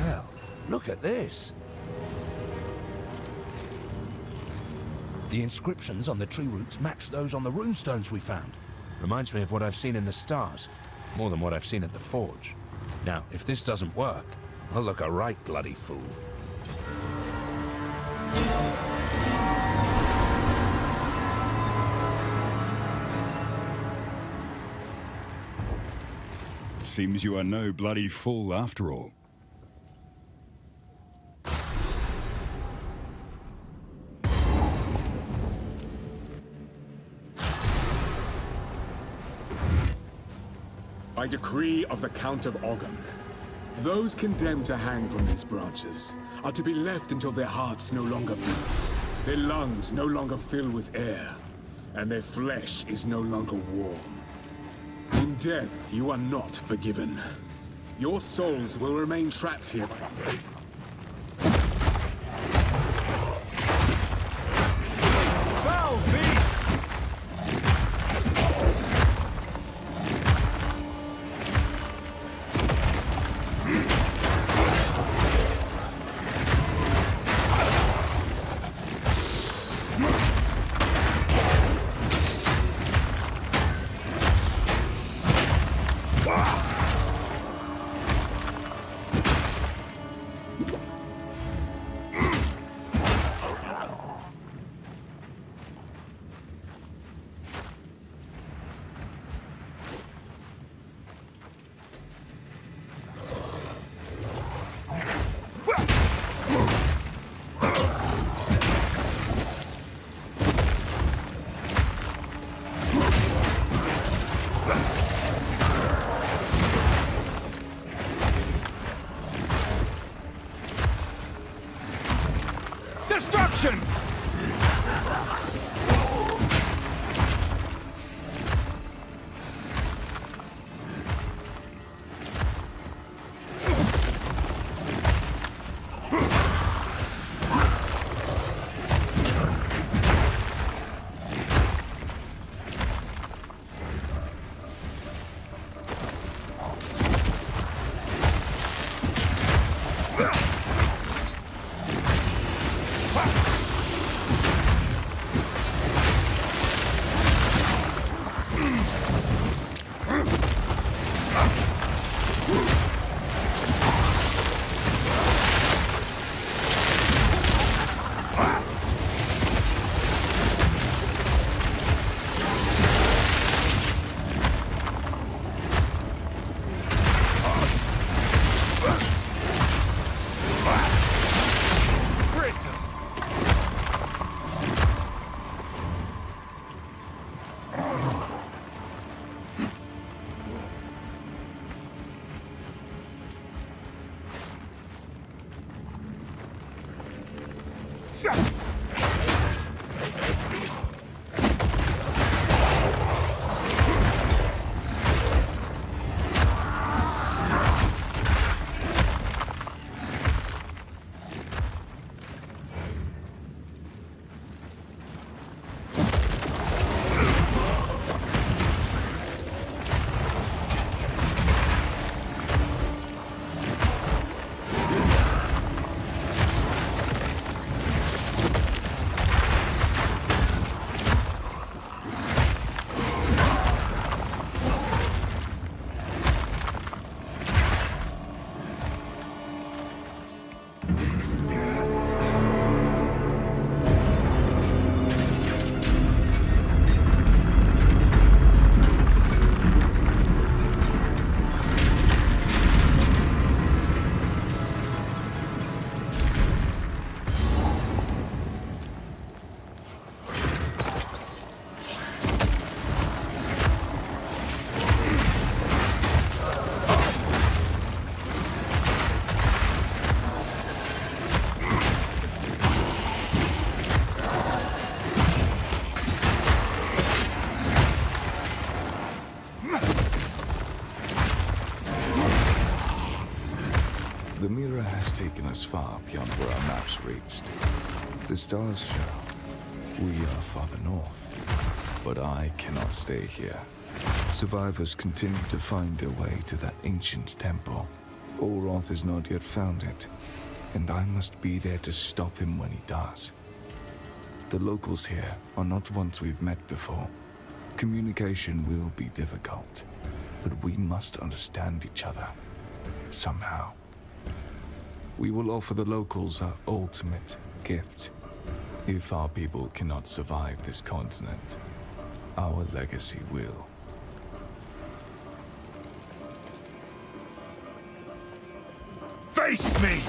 well, look at this. The inscriptions on the tree roots match those on the runestones we found. Reminds me of what I've seen in the stars, more than what I've seen at the forge. Now, if this doesn't work, I'll look a right bloody fool. Seems you are no bloody fool after all. By decree of the Count of Ogham, those condemned to hang from these branches are to be left until their hearts no longer beat, their lungs no longer fill with air, and their flesh is no longer warm. In death, you are not forgiven. Your souls will remain trapped here. Foul beast! Destruction! The mirror has taken us far beyond where our maps reached. The stars show we are farther north, but I cannot stay here. Survivors continue to find their way to that ancient temple. Olroth has not yet found it, and I must be there to stop him when he does. The locals here are not ones we've met before. Communication will be difficult, but we must understand each other, somehow. We will offer the locals our ultimate gift. If our people cannot survive this continent, our legacy will. Face me!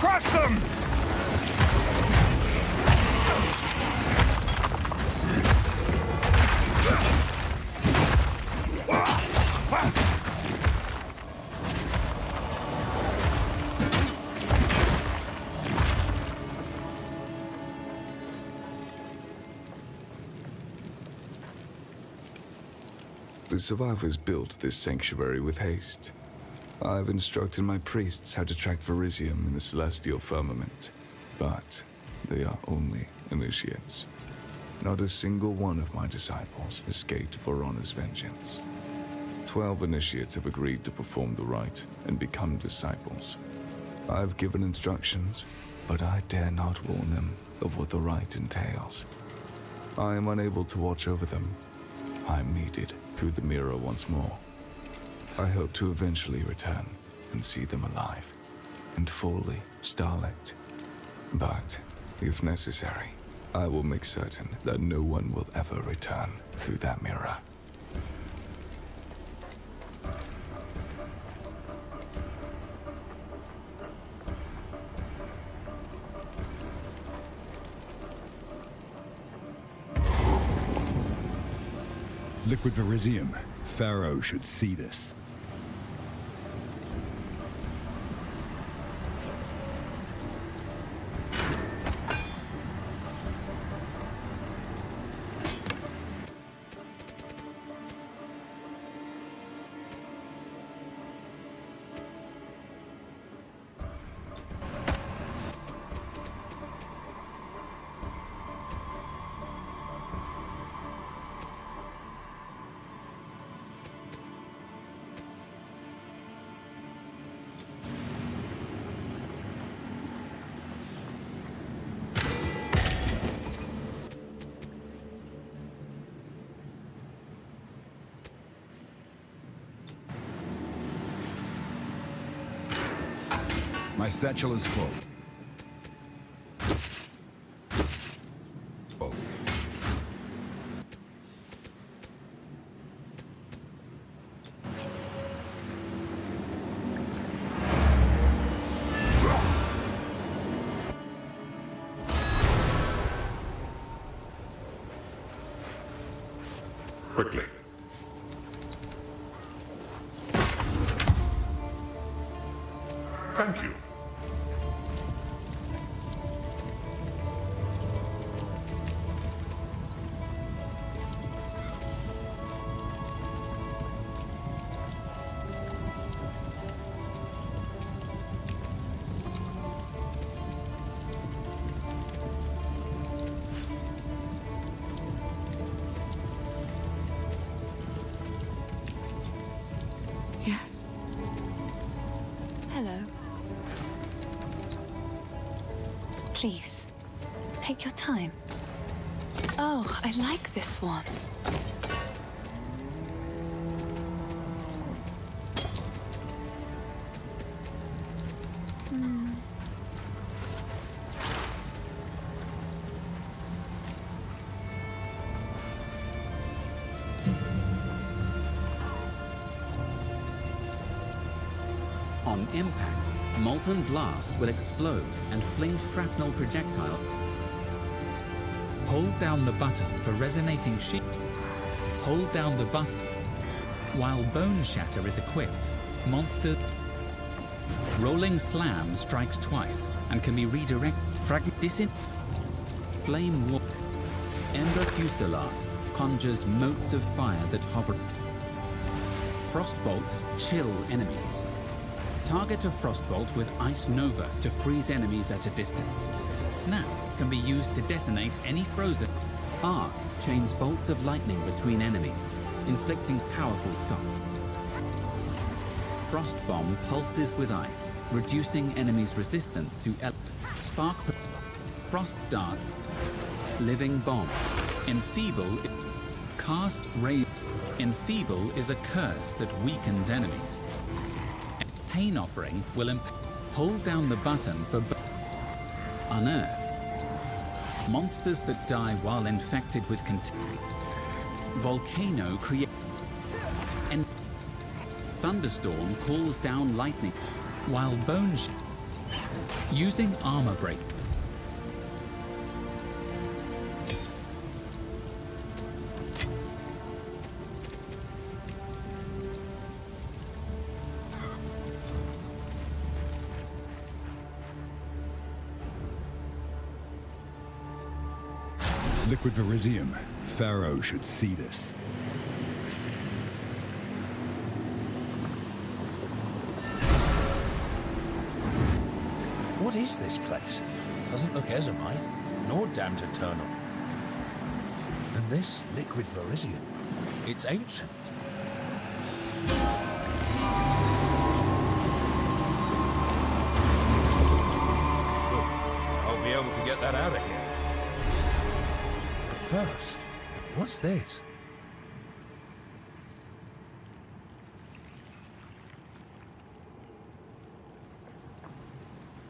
Crush them! The survivors built this sanctuary with haste. I've instructed my priests how to track Verisium in the celestial firmament, but they are only initiates. Not a single one of my disciples escaped Vorona's vengeance. 12 initiates have agreed to perform the rite and become disciples. I've given instructions, but I dare not warn them of what the rite entails. I am unable to watch over them. I'm needed through the mirror once more. I hope to eventually return and see them alive and fully starlit. But, if necessary, I will make certain that no one will ever return through that mirror. Liquid Verisium. Pharaoh should see this. My satchel is full. Oh. Quickly. Thank you. Yes. Hello. Please, take your time. Oh, I like this one. On impact, molten blast will explode and fling shrapnel projectile. Hold down the button for resonating sheet. Hold down the button. While Bone Shatter is equipped, monster Rolling Slam strikes twice and can be redirected. Fragment disin. Flame War. Ember Fusillade conjures motes of fire that hover. Frostbolts chill enemies. Target a Frostbolt with Ice Nova to freeze enemies at a distance. Snap can be used to detonate any frozen. Arc chains bolts of lightning between enemies, inflicting powerful shocks. Frost Bomb pulses with ice, reducing enemies' resistance to Spark. Frost Darts. Living Bomb. Enfeeble. Cast Ray. Enfeeble is a curse that weakens enemies. Pain Offering will hold down the button for Unearth. Monsters that die while infected with Volcano create. And Thunderstorm calls down lightning, while using Armor Break. Liquid Verisium. Pharaoh should see this. What is this place? Doesn't look Ezomite, nor damned eternal. And this liquid Verisium, it's ancient. Good. I'll be able to get that out of here. But first, what's this?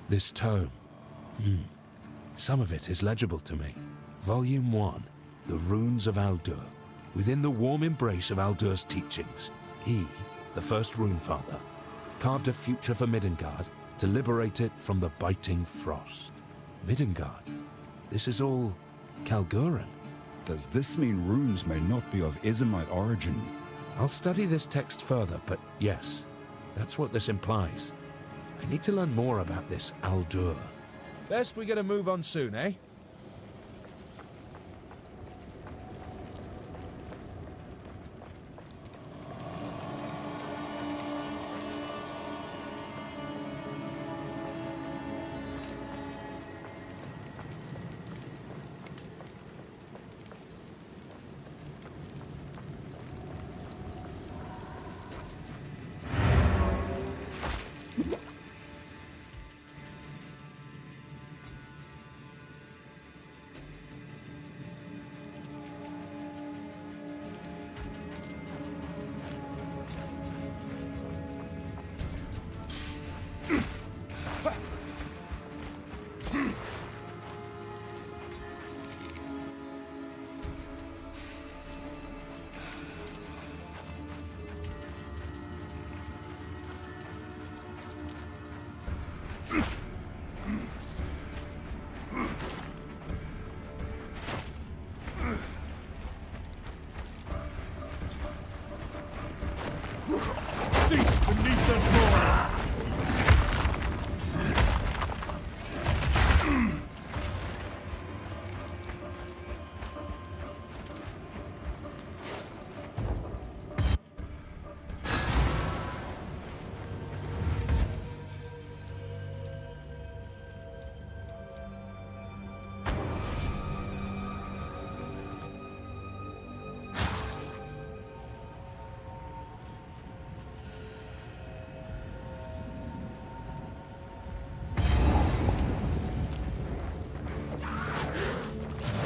This tome. Some of it is legible to me. Volume 1, The Runes of Aldur. Within the warm embrace of Aldur's teachings, he, the first Rune Father, carved a future for Midgard to liberate it from the biting frost. Midgard? This is all Kalguran. Does this mean runes may not be of Ezomite origin? I'll study this text further, but yes, that's what this implies. I need to learn more about this Aldur. Best we get a move on soon, eh?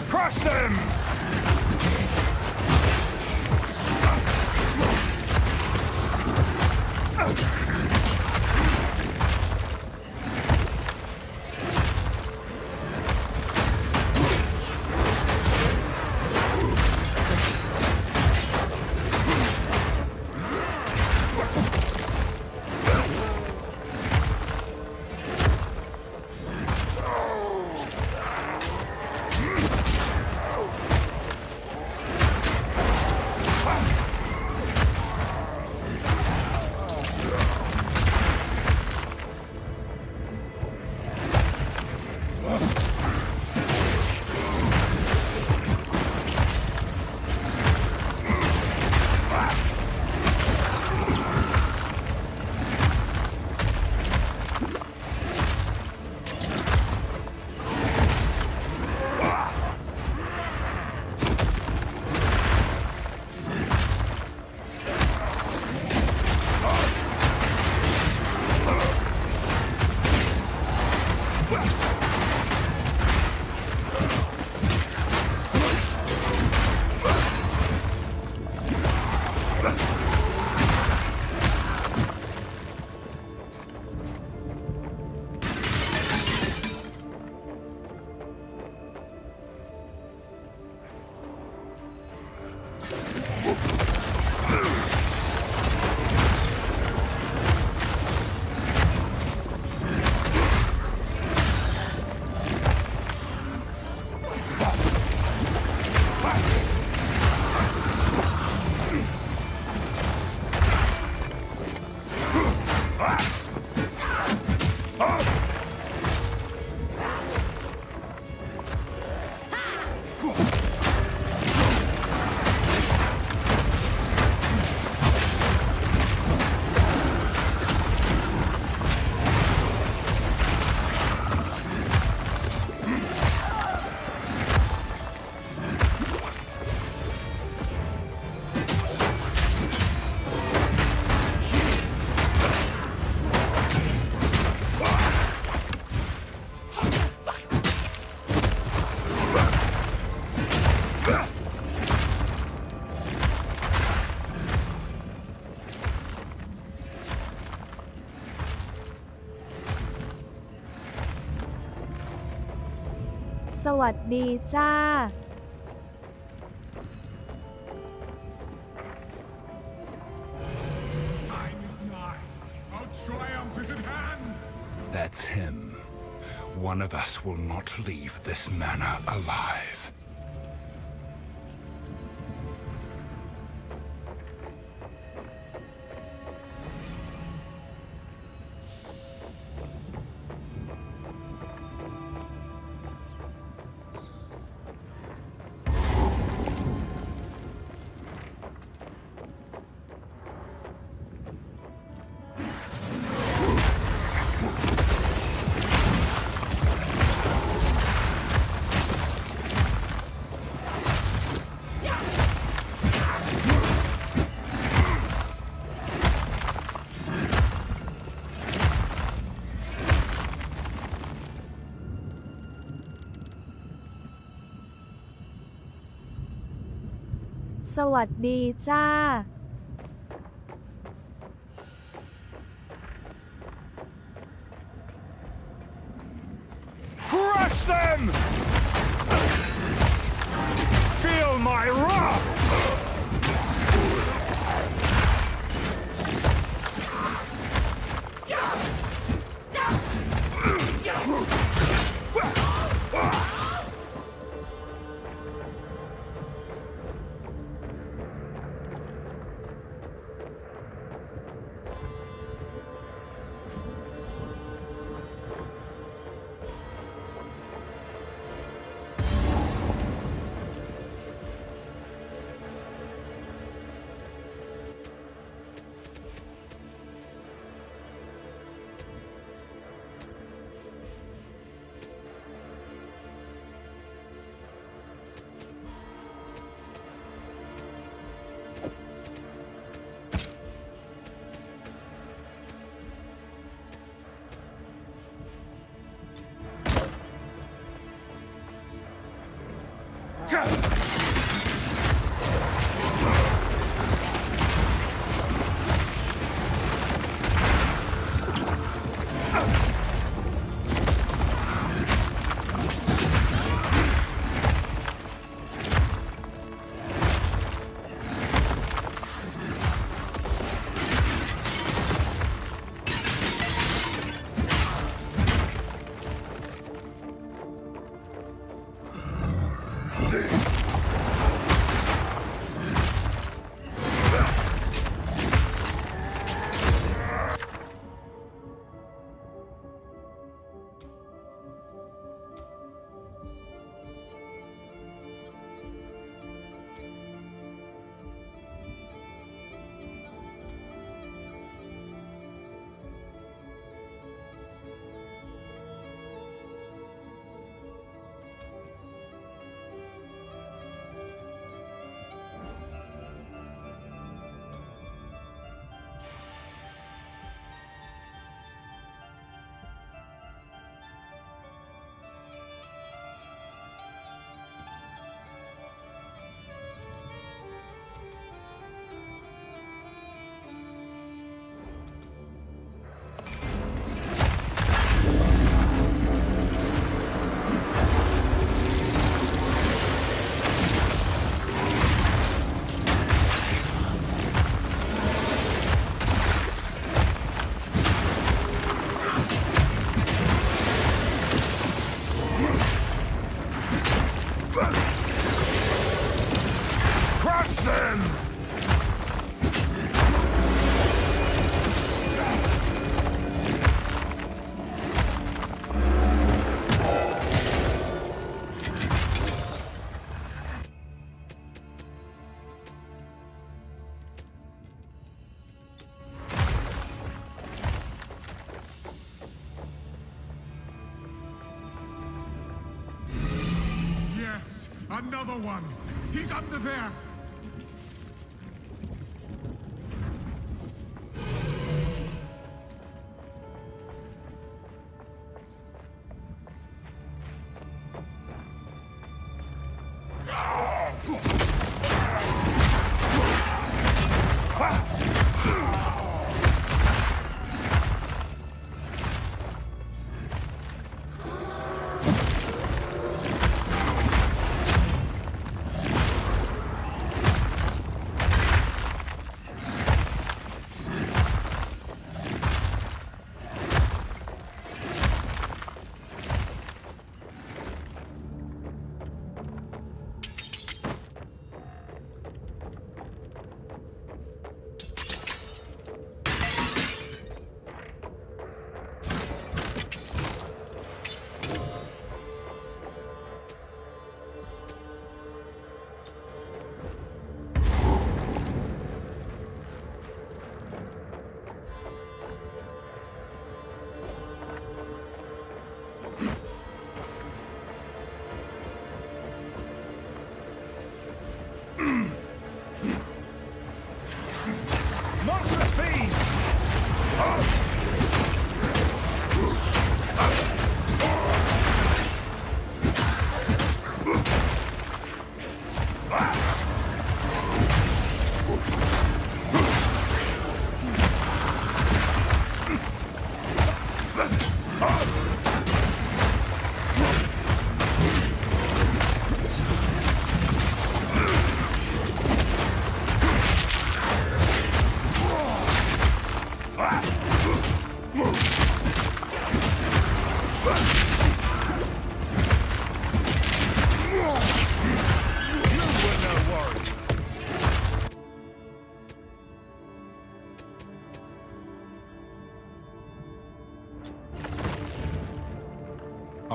Crush them! วัสดีจ้า Time is nigh. Our triumph is at hand. That's him. One of us will not leave this manor alive.สวัสดีจ้า Crush them! Feel my wrath! Another one! He's under there!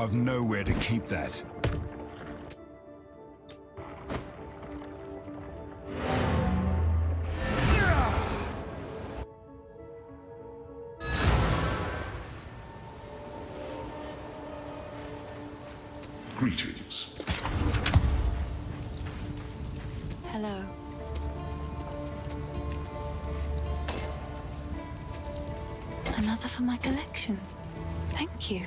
I've nowhere to keep that. Greetings. Hello. Another for my collection. Thank you.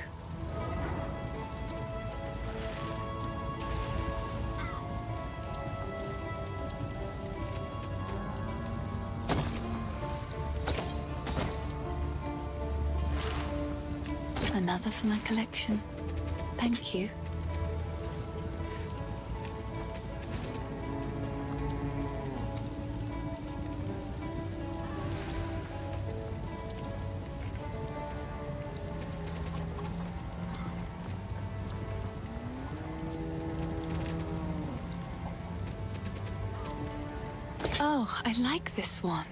Another for my collection. Thank you. Oh, I like this one.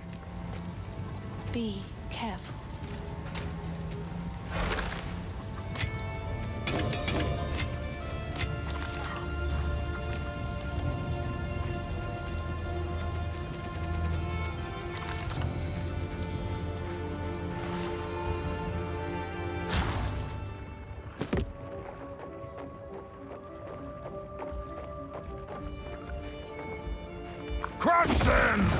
Be careful. Crush them!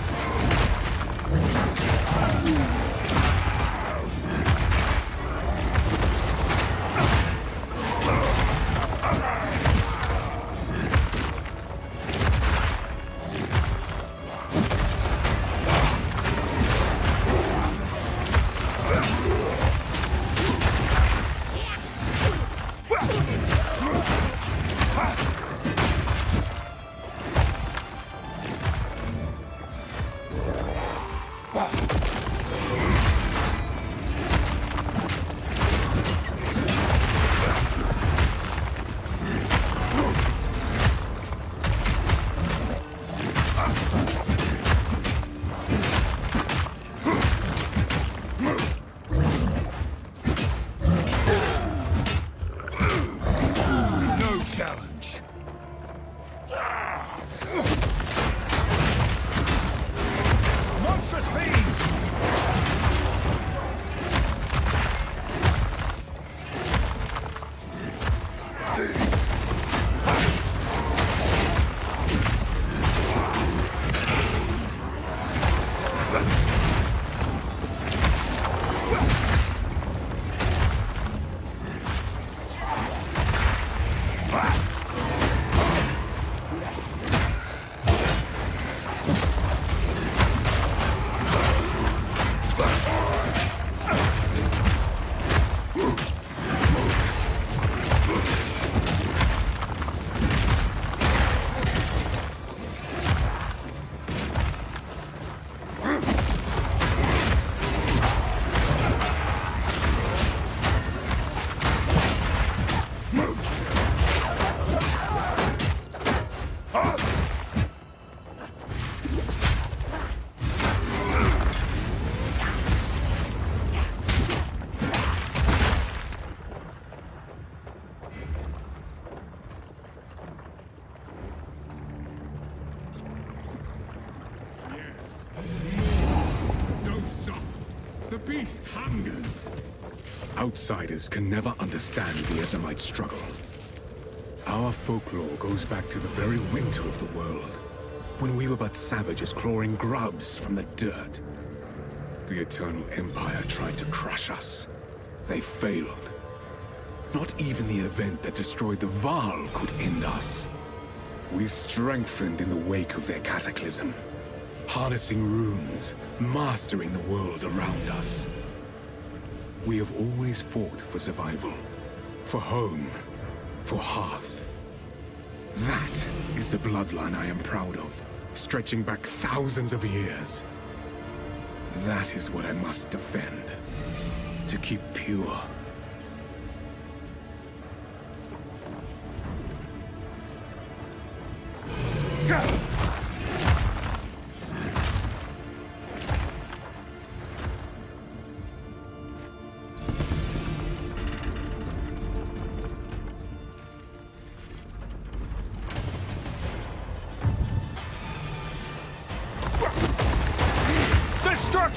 The beast hungers. Outsiders can never understand the Ezomite struggle. Our folklore goes back to the very winter of the world, when we were but savages clawing grubs from the dirt. The Eternal Empire tried to crush us. They failed. Not even the event that destroyed the Vaal could end us. We strengthened in the wake of their cataclysm, harnessing runes, mastering the world around us. We have always fought for survival, for home, for hearth. That is the bloodline I am proud of, stretching back thousands of years. That is what I must defend, to keep pure.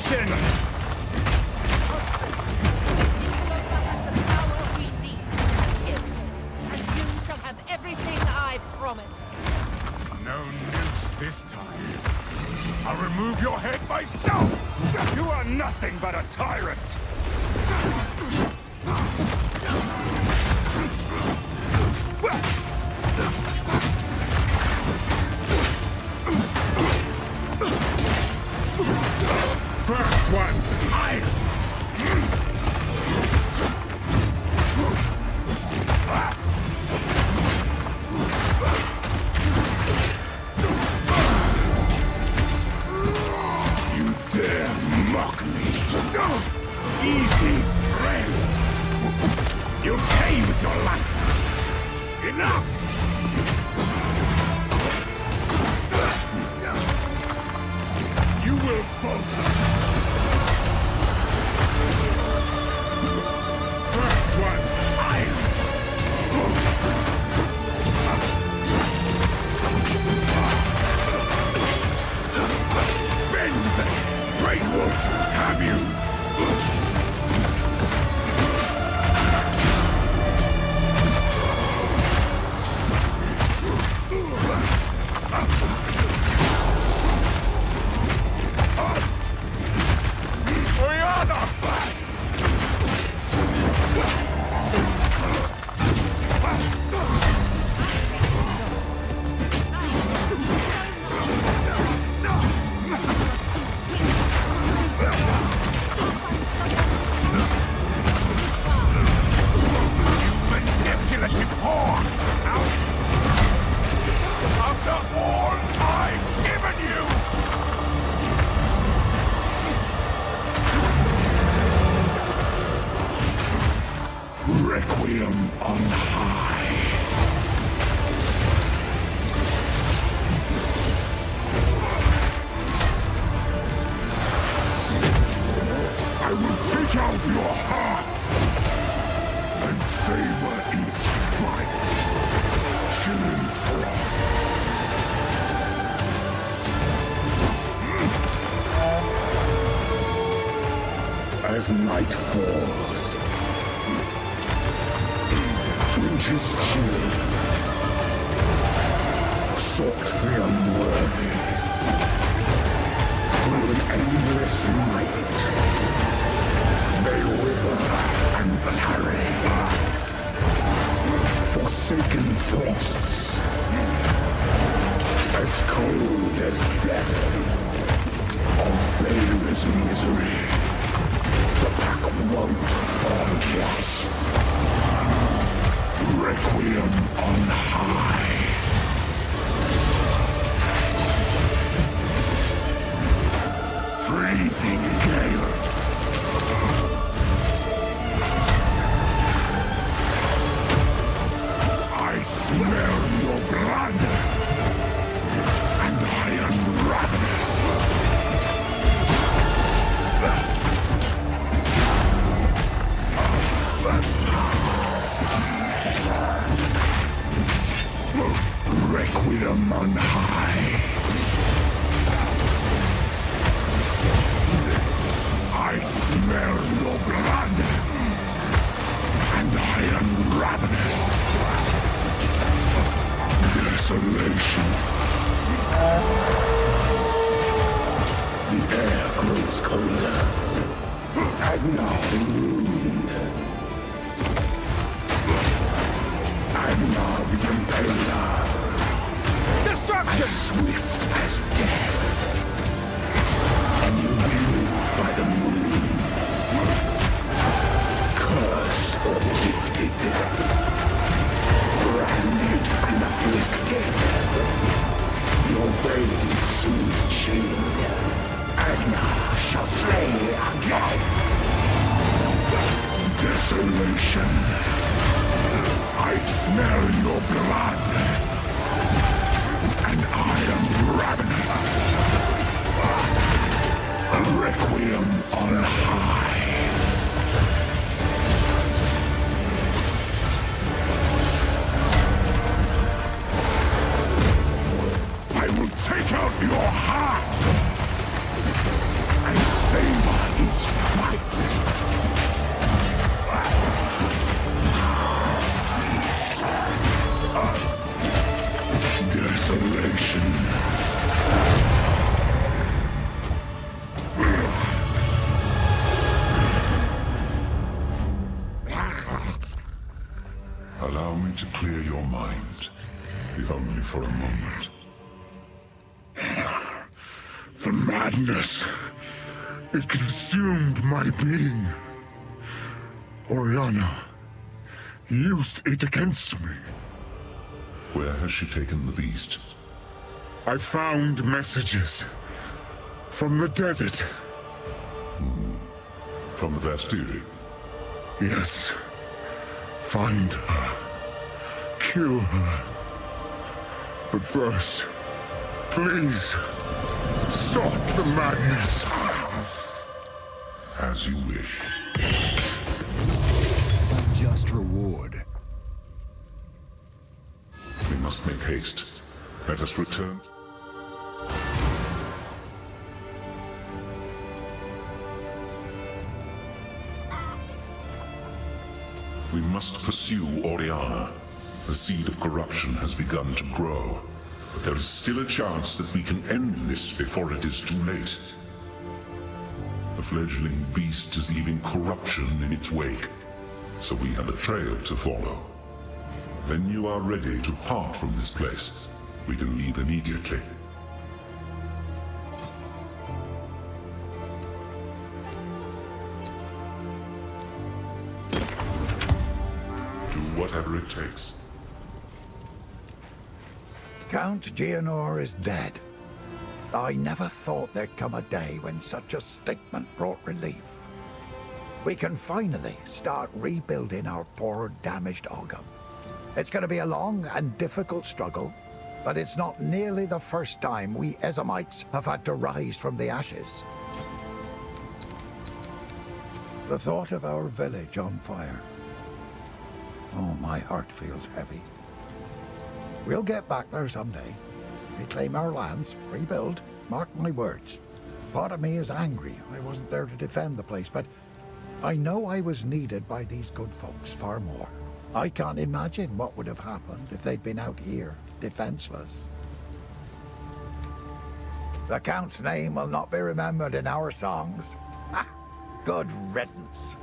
Destruction! We need to kill, and you shall have everything I promise. No noose this time. I'll remove your head myself! You are nothing but a tyrant! First one's iron! You dare mock me? Easy prey! You'll pay with your life! Enough! You will falter! First one's iron! Bend them! Great Wolf, have you? Manipulative whore! After all I've given you! Requiem on high. I will take out your heart and savor each bite. Chilling frost. As night falls, winter's chill sought the unworthy through an endless night. They wither and tarry, forsaken frosts, as cold as death, of Bale's misery. The pack won't forget. Requiem on high. Freezing gale. I smell your blood, and I am ravenous. Requiem on high. I smell your blood, and I am ravenous. Desolation. The air grows colder, and now ruined. And now the Impaler. Destruction! As swift as death. And you moved by the moon. Cursed or gifted. Branded and afflicted. Your veins soon chill. Agna shall slay again. Desolation. I smell your blood, and I am ravenous. Requiem on high. I will take out your heart and save to clear your mind, if only for a moment. The madness, it consumed my being. Oriana used it against me. Where has she taken the beast? I found messages from the desert. From the Vastiri? Yes. Find her. Kill her. But first, please, stop the madness. As you wish. A just reward. We must make haste. Let us return. We must pursue Oriana. The seed of corruption has begun to grow. But there is still a chance that we can end this before it is too late. The fledgling beast is leaving corruption in its wake, so we have a trail to follow. When you are ready to part from this place, we can leave immediately. Do whatever it takes. Count Geonor is dead. I never thought there'd come a day when such a statement brought relief. We can finally start rebuilding our poor, damaged Ogham. It's going to be a long and difficult struggle, but it's not nearly the first time we Ezamites have had to rise from the ashes. The thought of our village on fire. Oh, my heart feels heavy. We'll get back there someday. Reclaim our lands, rebuild, mark my words. Part of me is angry I wasn't there to defend the place, but I know I was needed by these good folks far more. I can't imagine what would have happened if they'd been out here, defenseless. The Count's name will not be remembered in our songs. Ha! Good riddance.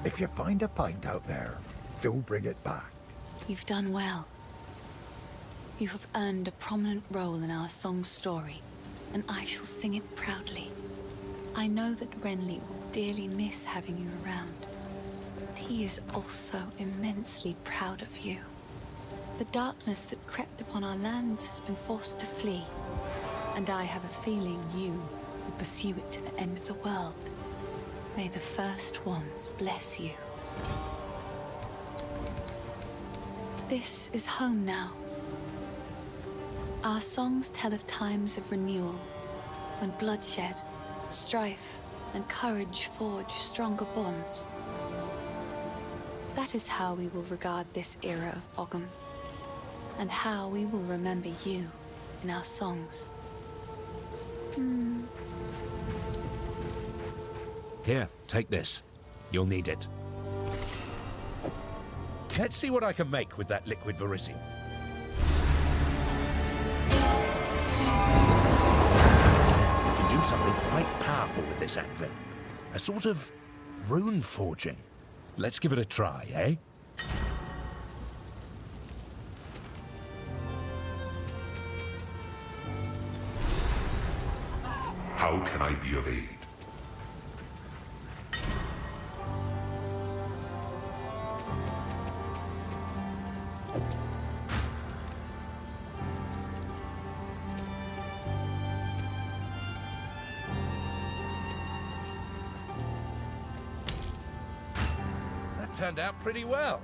If you find a pint out there, do bring it back. You've done well. You have earned a prominent role in our song's story, and I shall sing it proudly. I know that Renly will dearly miss having you around. He is also immensely proud of you. The darkness that crept upon our lands has been forced to flee, and I have a feeling you will pursue it to the end of the world. May the first ones bless you. This is home now. Our songs tell of times of renewal, when bloodshed, strife, and courage forge stronger bonds. That is how we will regard this era of Ogham, and how we will remember you in our songs. Here, take this. You'll need it. Let's see what I can make with that liquid verisium. We can do something quite powerful with this anvil. A sort of rune forging. Let's give it a try, eh? How can I be of aid? That turned out pretty well.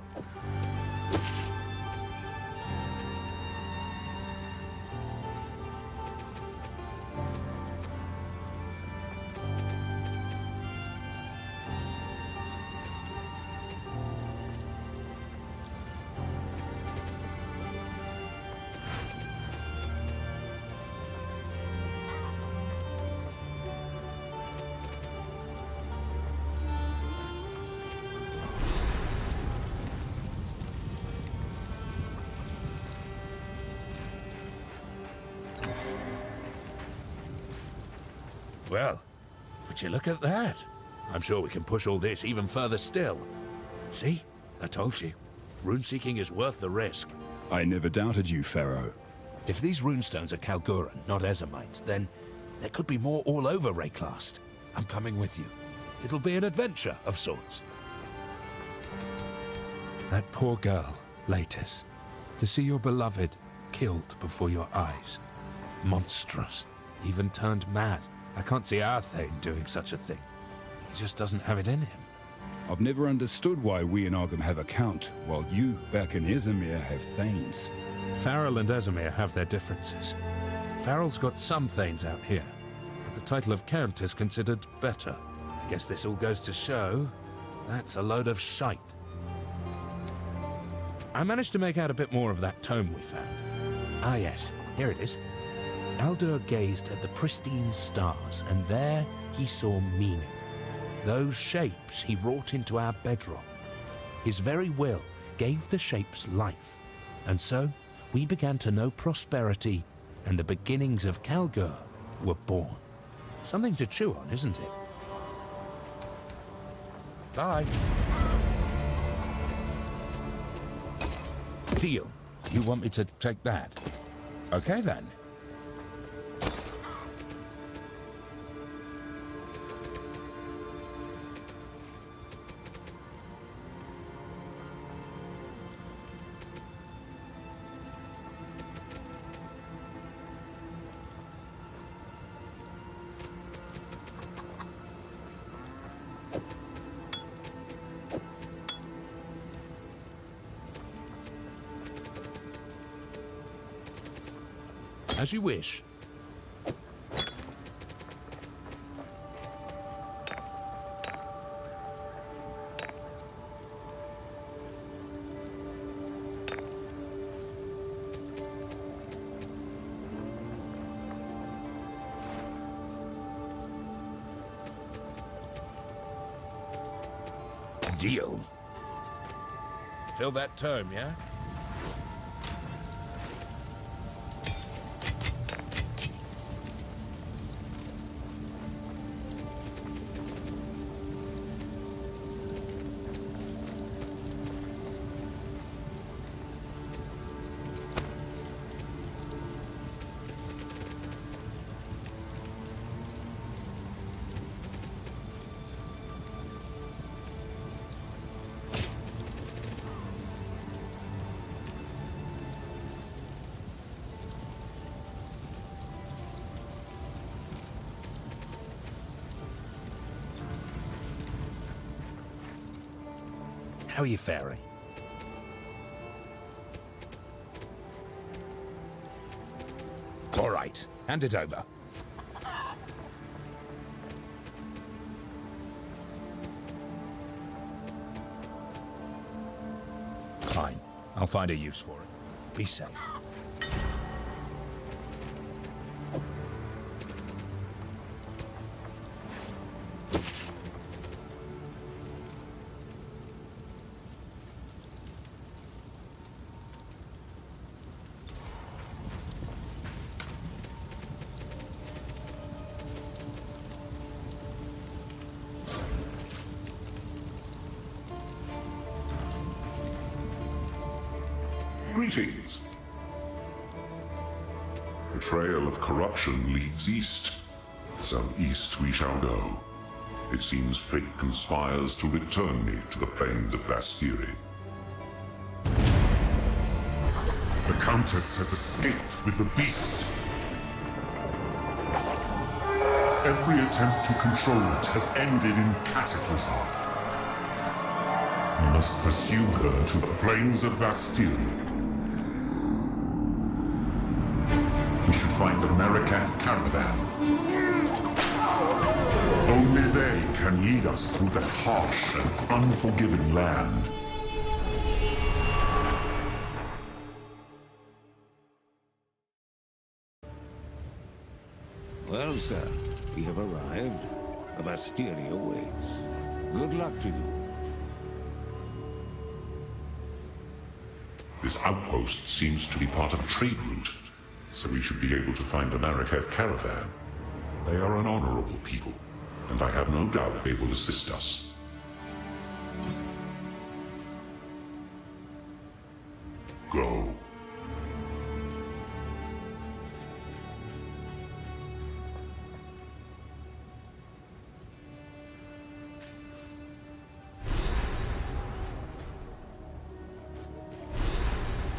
Well, would you look at that? I'm sure we can push all this even further still. See? I told you. Rune-seeking is worth the risk. I never doubted you, Pharaoh. If these runestones are Kalguran, not Ezomite, then there could be more all over Rayclast. I'm coming with you. It'll be an adventure of sorts. That poor girl, Latis. To see your beloved killed before your eyes. Monstrous. Even turned mad. I can't see our Thane doing such a thing. He just doesn't have it in him. I've never understood why we in Arkham have a count, while you back in Izmir have Thanes. Farrell and Ezomir have their differences. Farrell's got some Thanes out here, but the title of Count is considered better. I guess this all goes to show that's a load of shite. I managed to make out a bit more of that tome we found. Ah yes, here it is. Aldur gazed at the pristine stars, and there he saw meaning. Those shapes he wrought into our bedrock. His very will gave the shapes life, and so we began to know prosperity, and the beginnings of Kalgur were born. Something to chew on, isn't it? Bye. Deal. You want me to take that? Okay then. As you wish. Deal. Fill that tome, yeah? How are you faring? All right, hand it over. Fine, I'll find a use for it. Be safe. Greetings. The trail of corruption leads east, so east we shall go. It seems fate conspires to return me to the plains of Vastiri. The Countess has escaped with the beast. Every attempt to control it has ended in cataclysm. We must pursue her to the plains of Vastiri. We should find a Marikath caravan. Only they can lead us through that harsh and unforgiving land. Well, sir, we have arrived. The Vastiri awaits. Good luck to you. This outpost seems to be part of a trade route, so we should be able to find a Marikath caravan. They are an honorable people, and I have no doubt they will assist us.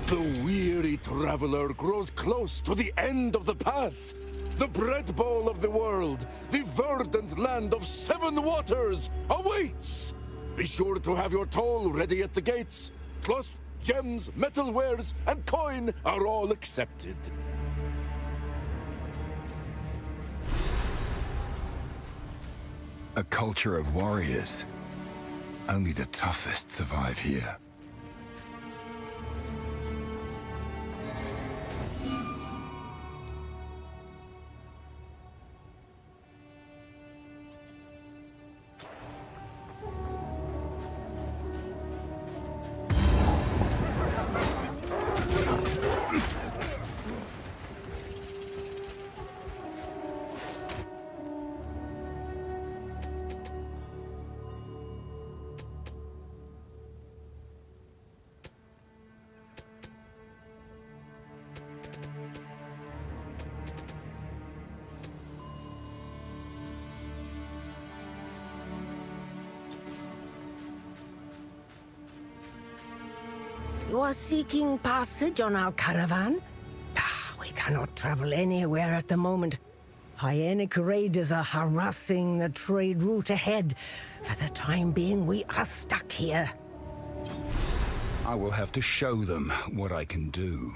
The weary traveler grows close to the end of the path. The bread bowl of the world, the verdant land of 7 waters, awaits! Be sure to have your toll ready at the gates. Cloth, gems, metal wares, and coin are all accepted. A culture of warriors. Only the toughest survive here. You are seeking passage on our caravan? We cannot travel anywhere at the moment. Hyenic raiders are harassing the trade route ahead. For the time being, we are stuck here. I will have to show them what I can do.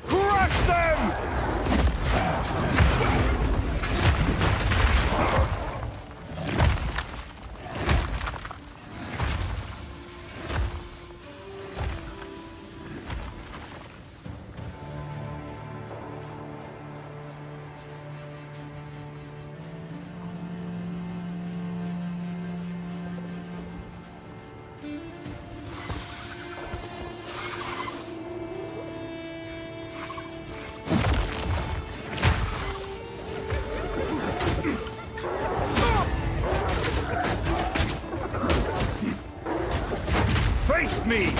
Crush them! Face me!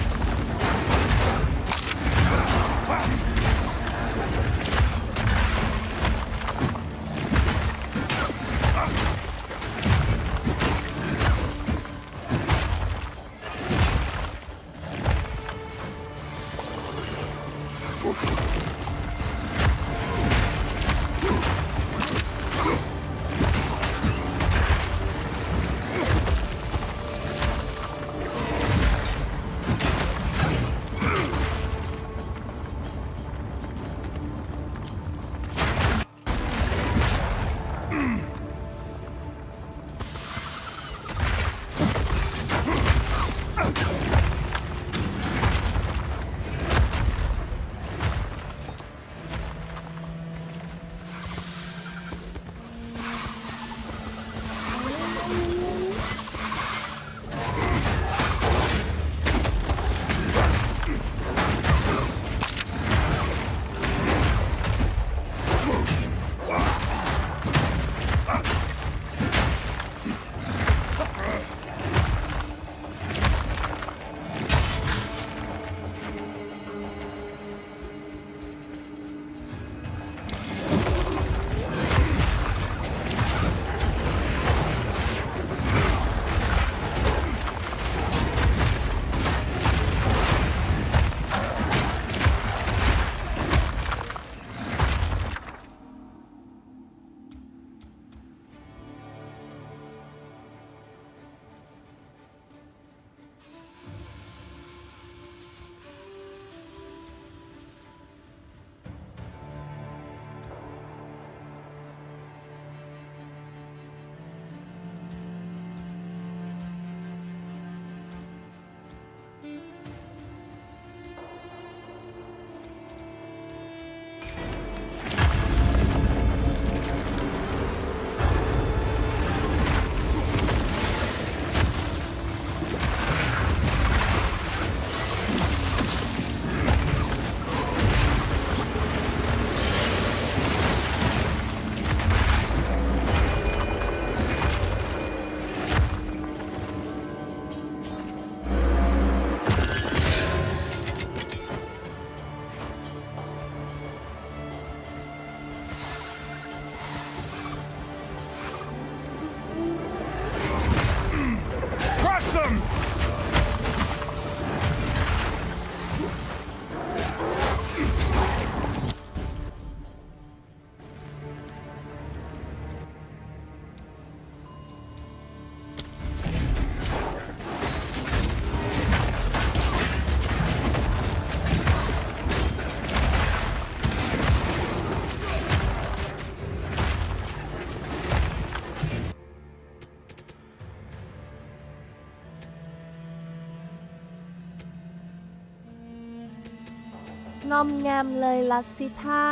งอมแงมเลยลัสสิท่า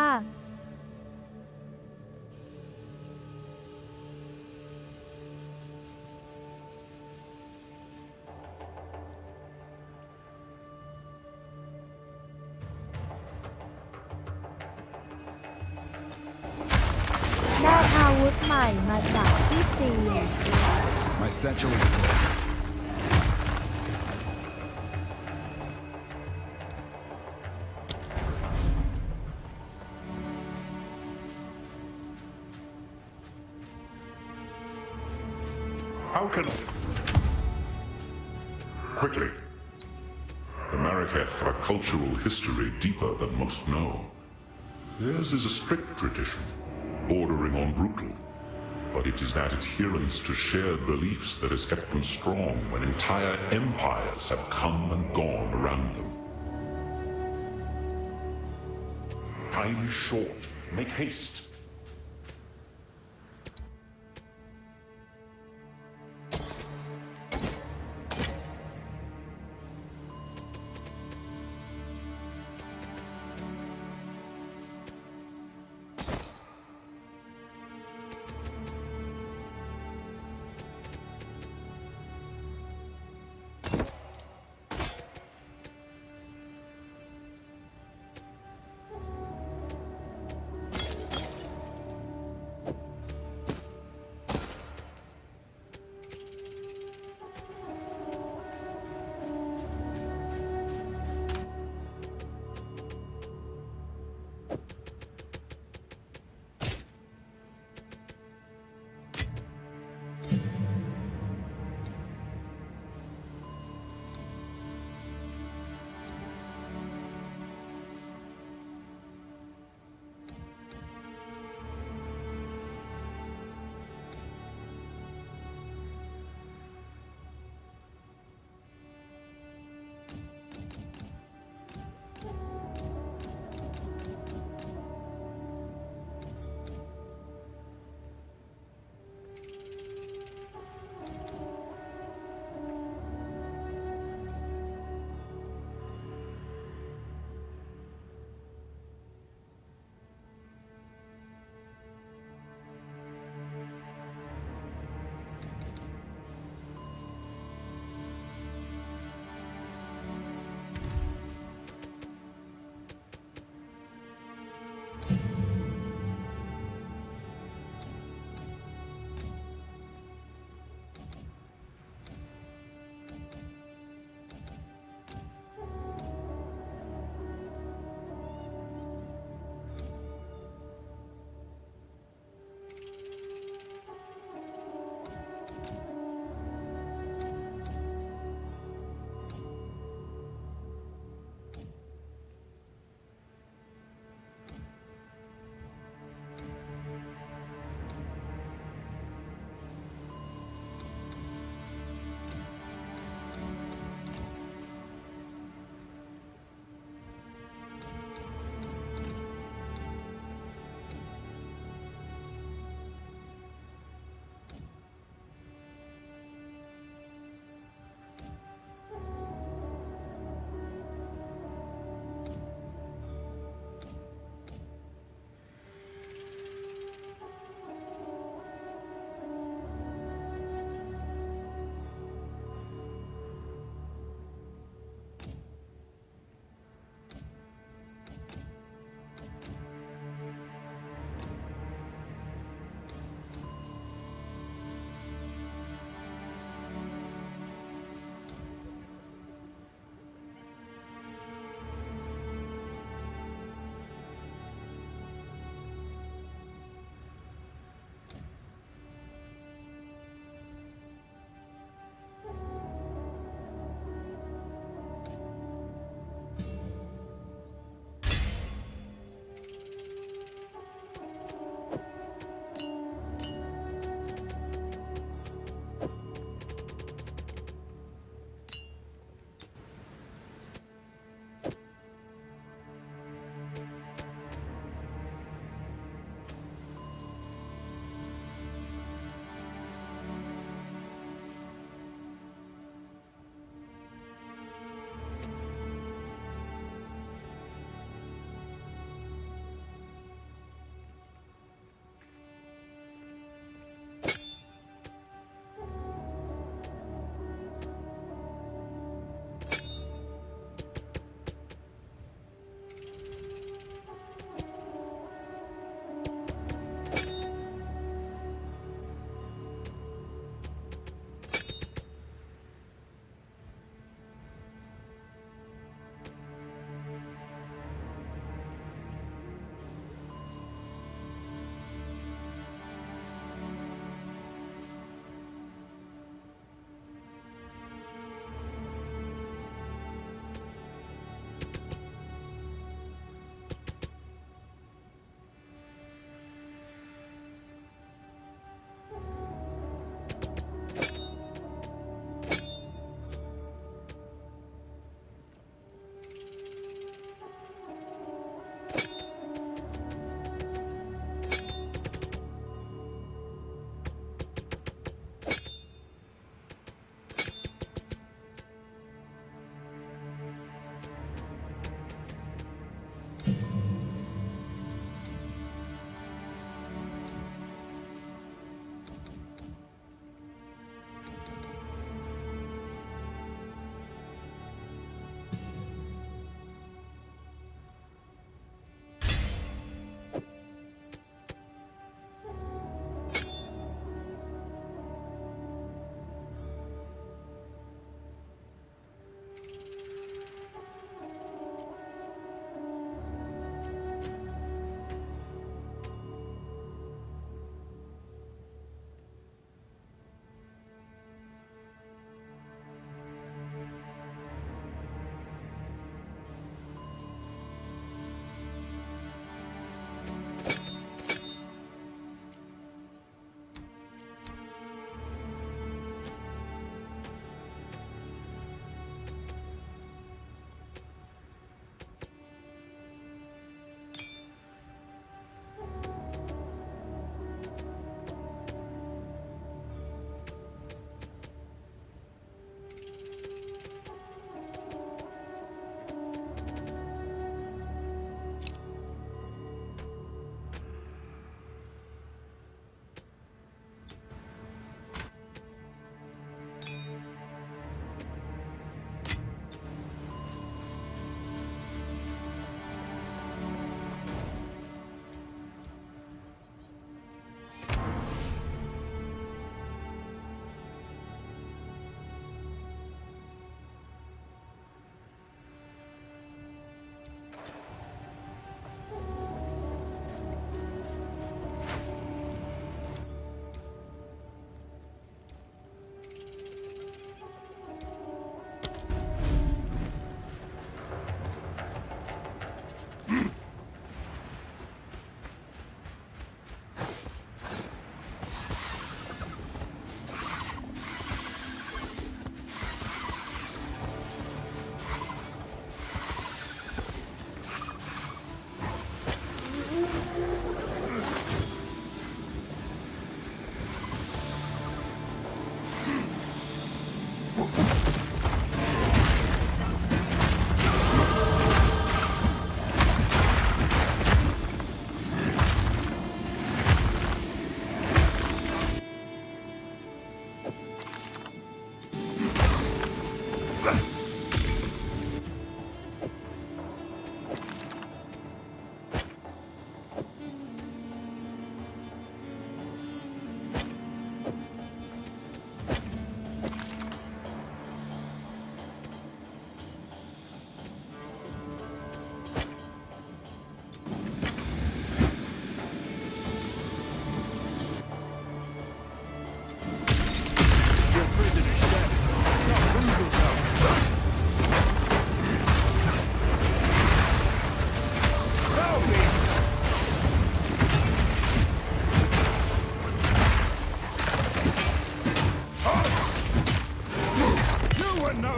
ได้อาวุธใหม่มาจากที่ตีน My satchel is full. How can... Quickly. The Marraketh have a cultural history deeper than most know. Theirs is a strict tradition, bordering on brutal, but it is that adherence to shared beliefs that has kept them strong when entire empires have come and gone around them. Time is short. Make haste.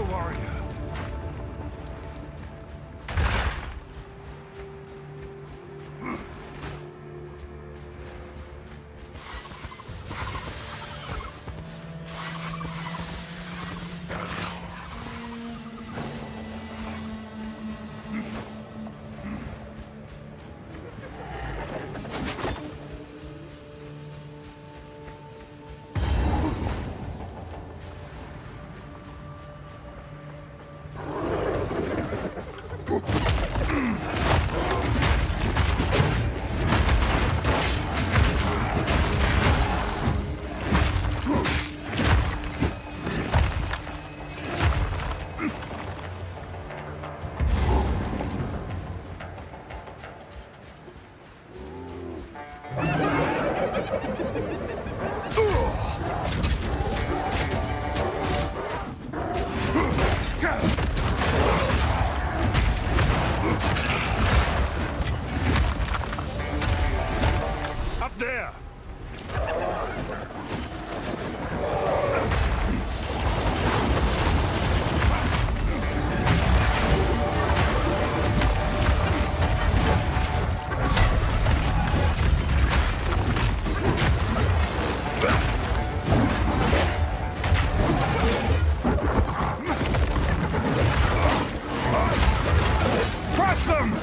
go, warrior. Up there! Crush them!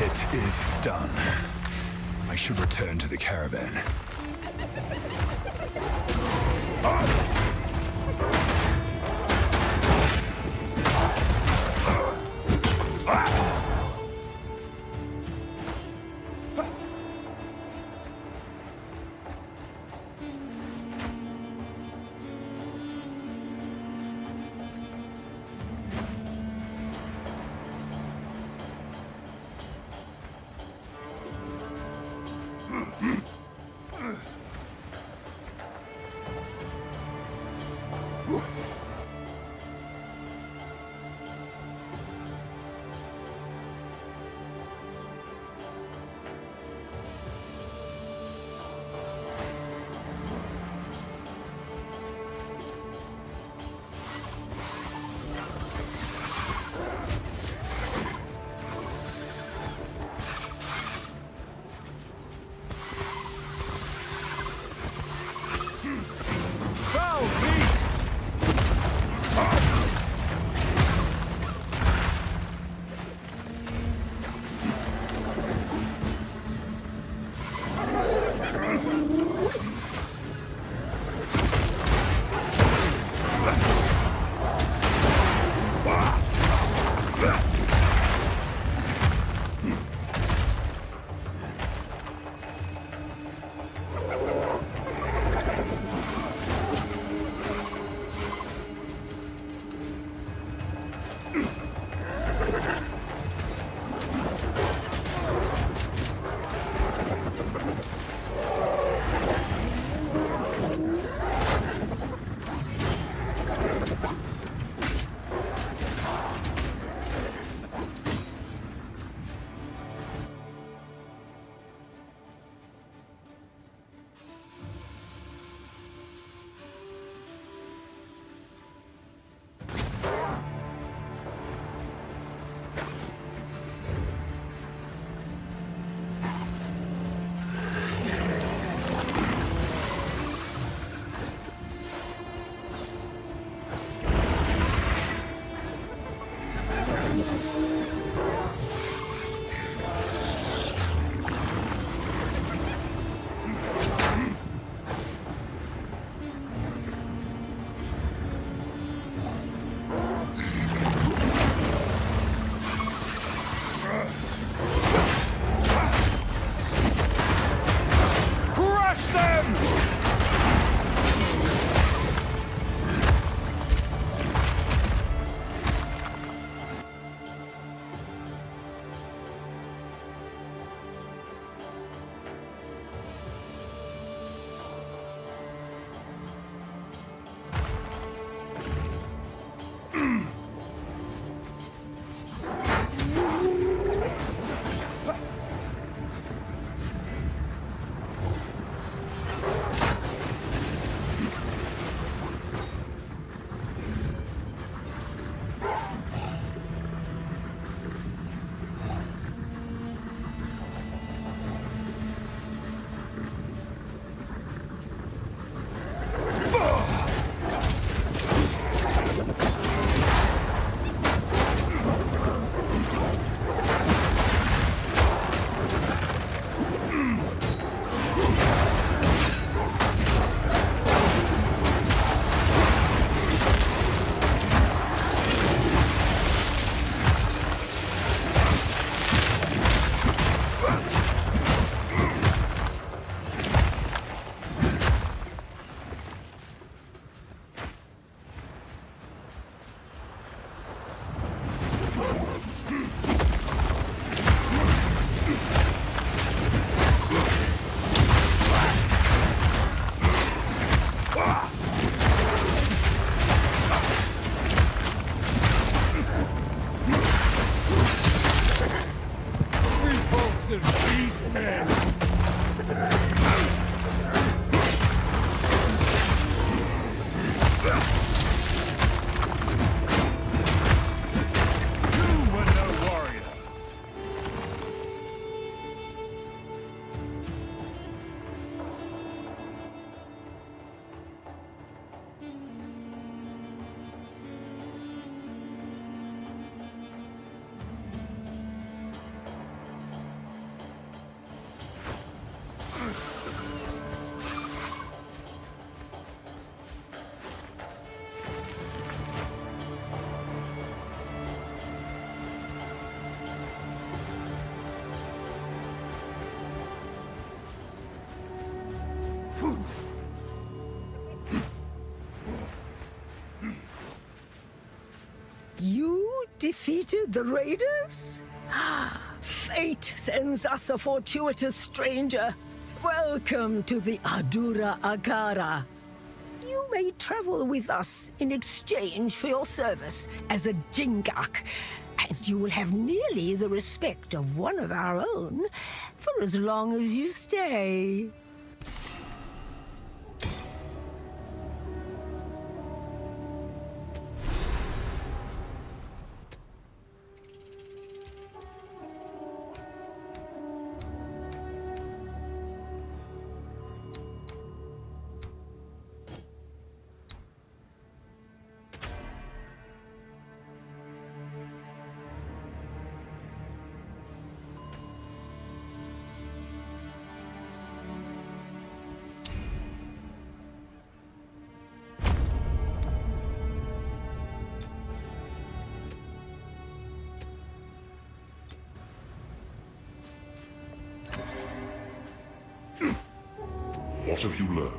It is done. I should return to the caravan. Answer these men! You were no warrior. You defeated the raiders? Fate sends us a fortuitous stranger. Welcome to the Adura Agara. You may travel with us in exchange for your service as a Jingak, and you will have nearly the respect of one of our own for as long as you stay. What have you learned?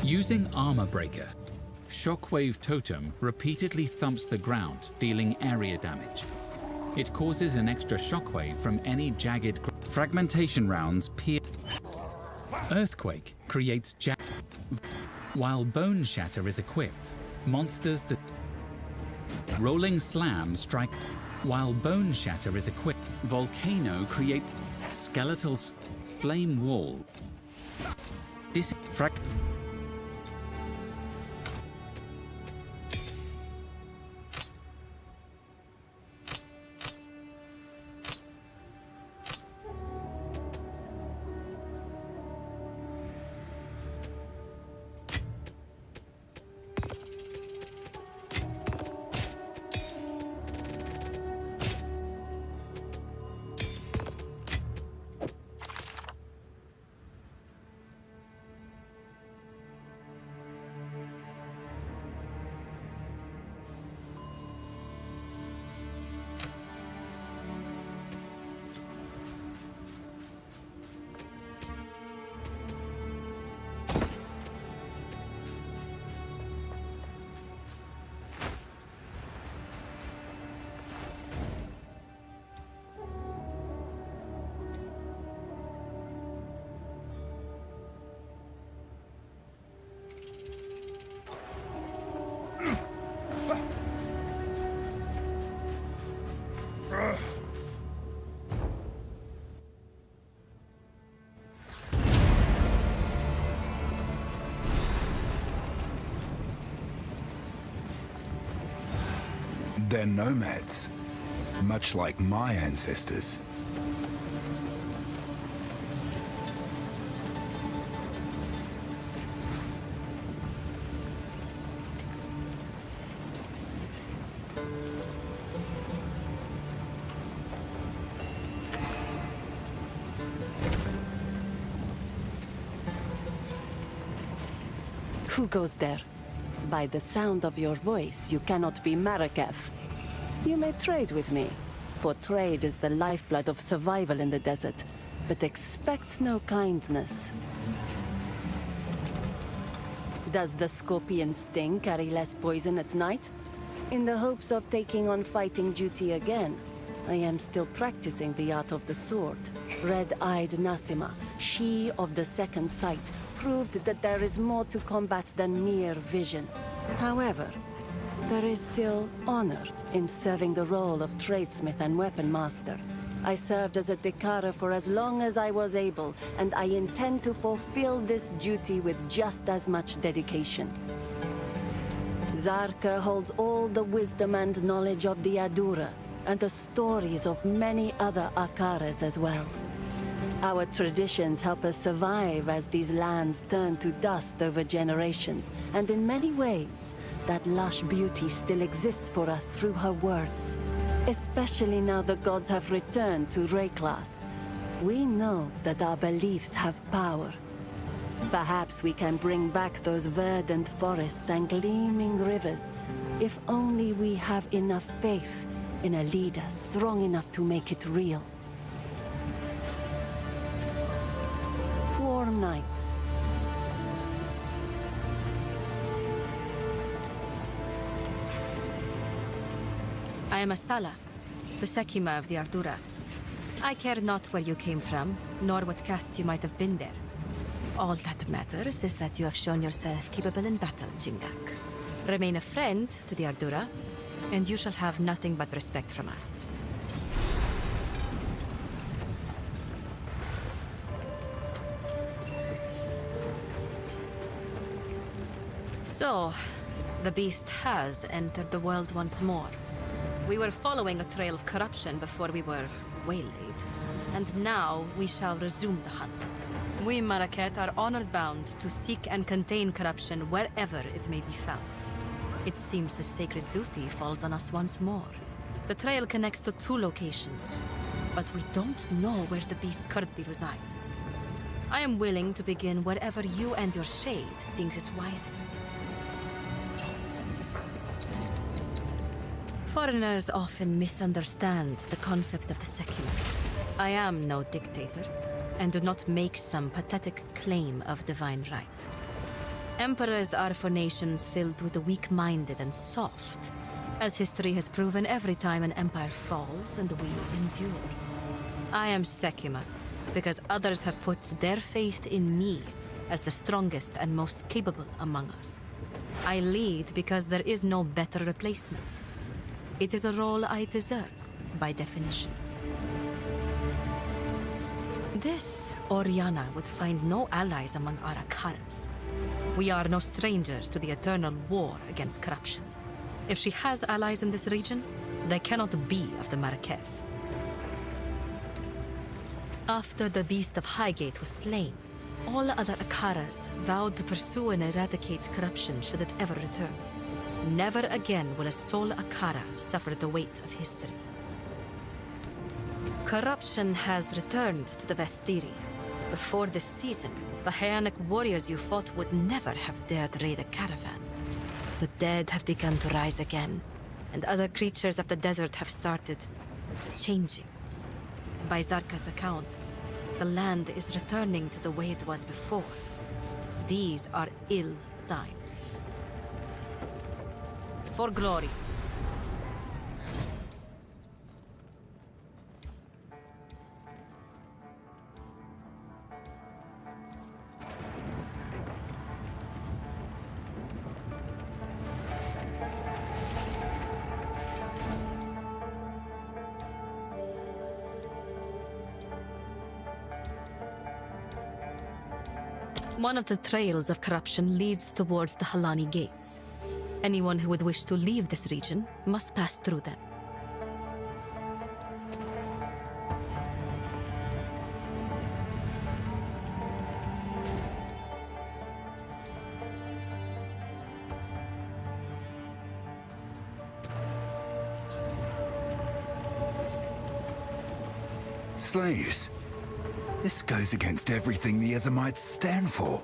Using Armor Breaker, Shockwave Totem repeatedly thumps the ground, dealing area damage. It causes an extra shockwave from any jagged fragmentation rounds pierce. Earthquake creates while Bone Shatter is equipped. Monsters Rolling Slam strike while Bone Shatter is equipped. Volcano create skeletal flame wall. They're nomads, much like my ancestors. Who goes there? By the sound of your voice, you cannot be Marraketh. You may trade with me, for trade is the lifeblood of survival in the desert, but expect no kindness. Does the scorpion sting carry less poison at night? In the hopes of taking on fighting duty again, I am still practicing the art of the sword. Red-eyed Nasima, she of the second sight, proved that there is more to combat than mere vision. However, there is still honor in serving the role of tradesmith and weapon master. I served as a Dekara for as long as I was able, and I intend to fulfill this duty with just as much dedication. Zarka holds all the wisdom and knowledge of the Adura, and the stories of many other Akaras as well. Our traditions help us survive as these lands turn to dust over generations, and in many ways, that lush beauty still exists for us through her words. Especially now the gods have returned to Rayclast. We know that our beliefs have power. Perhaps we can bring back those verdant forests and gleaming rivers, if only we have enough faith in a leader strong enough to make it real. Warm nights. I am Asala, the Sekima of the Ardura. I care not where you came from, nor what caste you might have been there. All that matters is that you have shown yourself capable in battle, Jingak. Remain a friend to the Ardura, and you shall have nothing but respect from us. So, the beast has entered the world once more. We were following a trail of corruption before we were waylaid, and now we shall resume the hunt. We Marraketh are honor-bound to seek and contain corruption wherever it may be found. It seems the sacred duty falls on us once more. The trail connects to 2 locations, but we don't know where the beast currently resides. I am willing to begin wherever you and your shade thinks is wisest. Foreigners often misunderstand the concept of the secular. I am no dictator, and do not make some pathetic claim of divine right. Emperors are for nations filled with the weak-minded and soft, as history has proven every time an empire falls and we endure. I am Sekima, because others have put their faith in me as the strongest and most capable among us. I lead because there is no better replacement. It is a role I deserve, by definition. This Oriana would find no allies among our Akaras. We are no strangers to the eternal war against corruption. If she has allies in this region, they cannot be of the Marraketh. After the Beast of Highgate was slain, all other Akaras vowed to pursue and eradicate corruption should it ever return. Never again will a sole Akara suffer the weight of history. Corruption has returned to the Vestiri. Before this season, the Hyanic warriors you fought would never have dared raid a caravan. The dead have begun to rise again, and other creatures of the desert have started changing. By Zarka's accounts, the land is returning to the way it was before. These are ill times. For glory. One of the trails of corruption leads towards the Halani gates. Anyone who would wish to leave this region must pass through them. Slaves. This goes against everything the Ezamites stand for.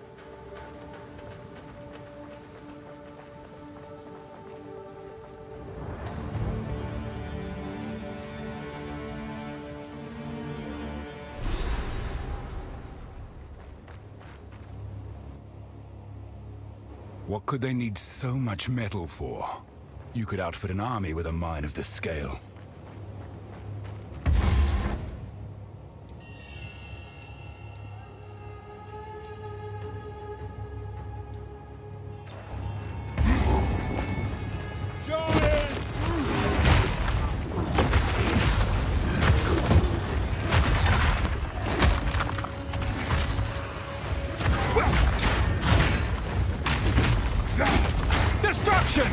What could they need so much metal for? You could outfit an army with a mine of this scale. Destruction!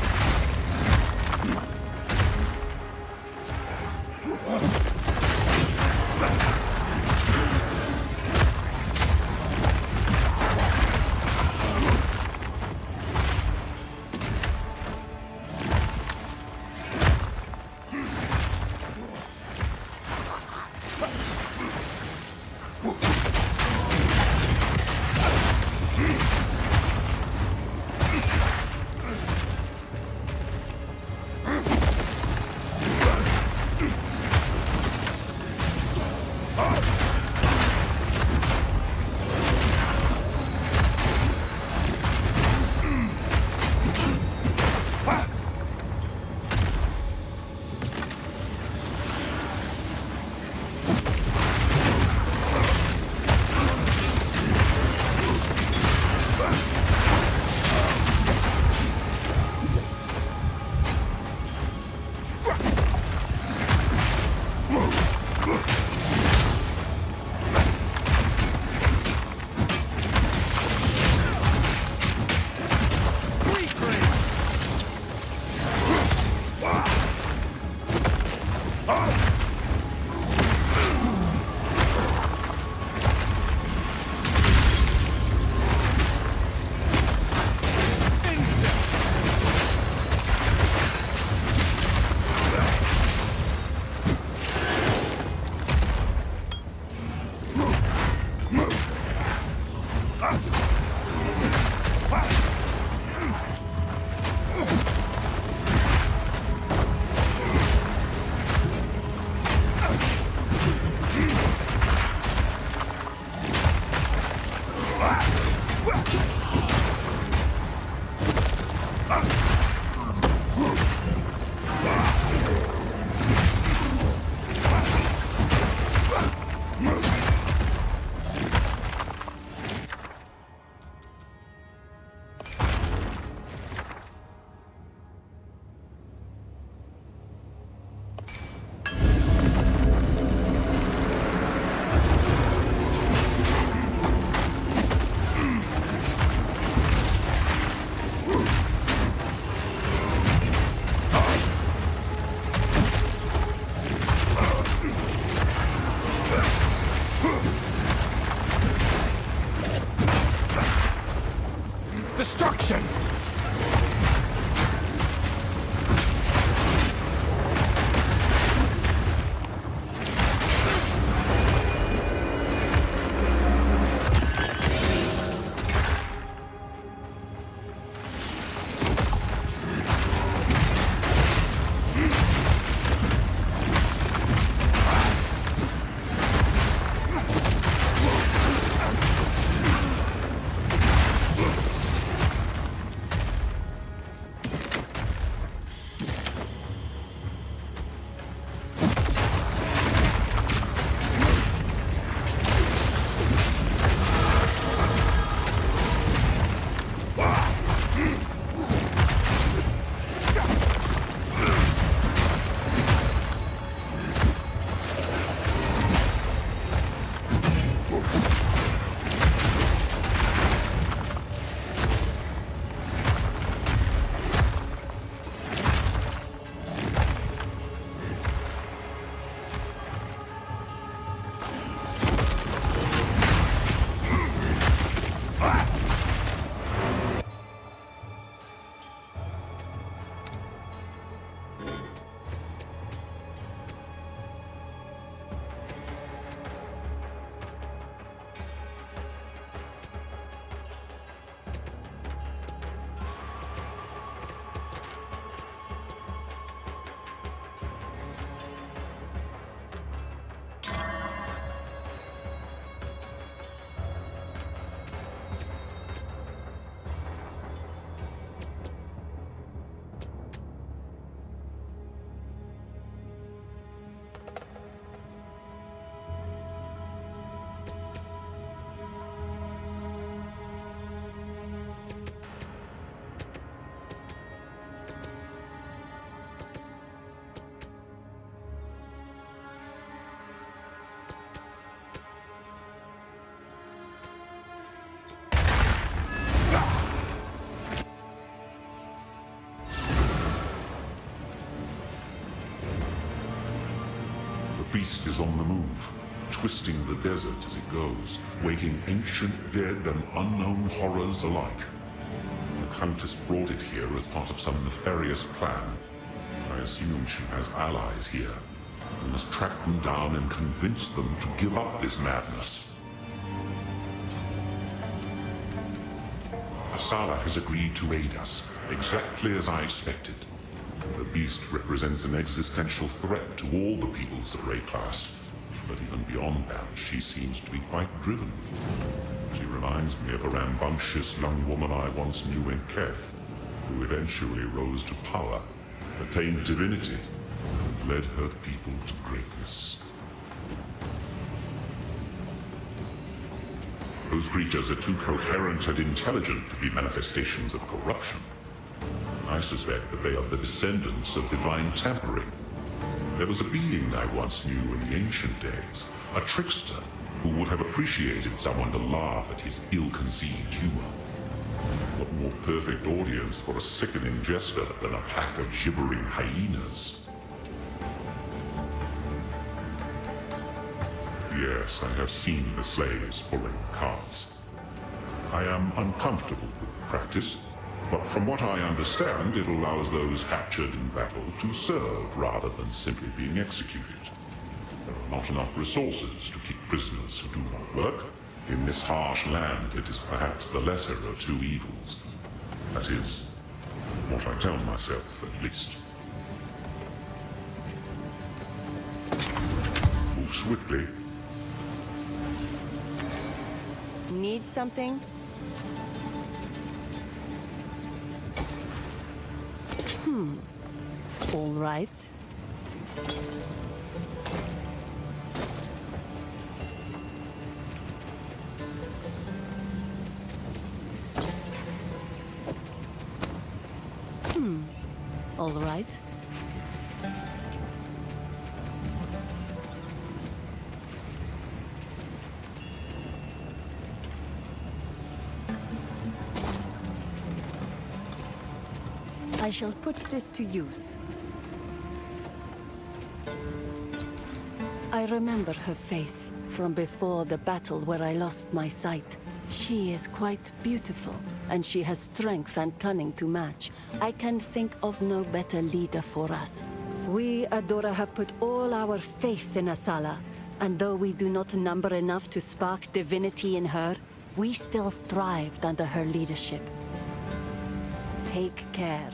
Destruction! beast is on the move, twisting the desert as it goes, waking ancient dead and unknown horrors alike. The Countess brought it here as part of some nefarious plan. I assume she has allies here. We must track them down and convince them to give up this madness. Asala has agreed to aid us, exactly as I expected. The beast represents an existential threat to all the peoples of Rayclast. But even beyond that, she seems to be quite driven. She reminds me of a rambunctious young woman I once knew in Keth, who eventually rose to power, attained divinity, and led her people to greatness. Those creatures are too coherent and intelligent to be manifestations of corruption. I suspect that they are the descendants of divine tampering. There was a being I once knew in the ancient days, a trickster, who would have appreciated someone to laugh at his ill-conceived humor. What more perfect audience for a sickening jester than a pack of gibbering hyenas? Yes, I have seen the slaves pulling carts. I am uncomfortable with the practice, but from what I understand, it allows those captured in battle to serve rather than simply being executed. There are not enough resources to keep prisoners who do not work. In this harsh land, it is perhaps the lesser of two evils. That is, what I tell myself, at least. Move swiftly. Need something? All right. All right. I shall put this to use. I remember her face from before the battle where I lost my sight. She is quite beautiful, and she has strength and cunning to match. I can think of no better leader for us. We, Adora, have put all our faith in Asala, and though we do not number enough to spark divinity in her, we still thrived under her leadership. Take care.